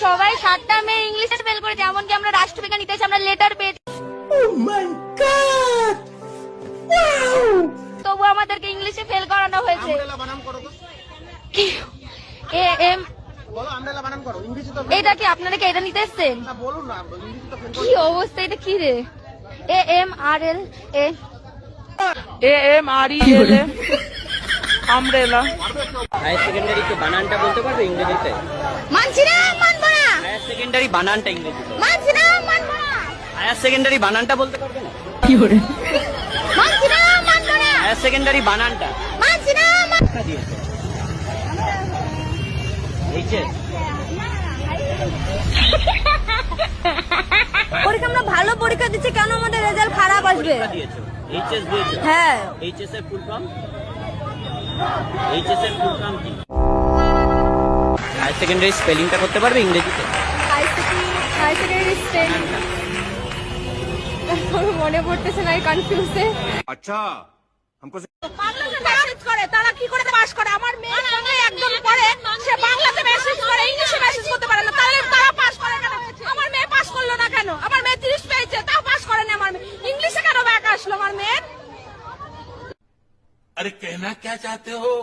সবাই 7টা মেয়ে ইংলিশে ফেল করেছে, এমনকি আমরা রাষ্ট্রবিজ্ঞান ইতিহাসে আমরা লেটার পেয়েছি। তবু আমাদেরকে ইংলিশে ফেল করানো হয়েছে। এ এম এটা কি আপনারা কি এটা নিতে এসছেন? কি অবস্থা, এটা কি রে? A M R L A umbrella. Higher secondary কে বানানটা বলতে পারবে ইংরেজিতে? মানছি না, মানবো না। হায়ার সেকেন্ডারি বানানটা ইংরেজিতে? মানছি না, মানবো না। হায়ার সেকেন্ডারি বানানটা বলতে পারবে না? কি করে? মানছি না, মানবো না। হায়ার সেকেন্ডারি বানানটা মানছি না, পরীক্ষা দিয়েছে এইচএস? পরীক্ষা আমরা ভালো পরীক্ষা দিচ্ছি, কেন আমাদের রেজাল্ট খারাপ আসবে? পরীক্ষা দিয়েছো? এইচএস দিয়েছো? হ্যাঁ। এইচএস এর ফুল ফর্ম? এইচএস এর ফুল ফর্ম কি? হায়ার সেকেন্ডারি স্পেলিংটা করতে পারবে ইংরেজিতে? হাই সেকেন্ডারি স্পেলিং মনে পড়তেছে না, কনফিউজে। अच्छा हमको বাংলাতে মেসেজ করে, তারা কি করে পাস করে? আমার মেয়ে সঙ্গে একদম পড়ে, সে বাংলাতে মেসেজ করে, ইংলিশে মেসেজ করতে পারে না, তাহলে তারা পাস করে কেন? আমার মেয়ে পাস করলো না কেন? আমার মেয়ে 30 পেয়েছে, তাও পাস করে না। আমার মেয়ে ইংলিশে কেন ব্যাক আসলো আমার মেয়ের? अरे कहना क्या चाहते हो?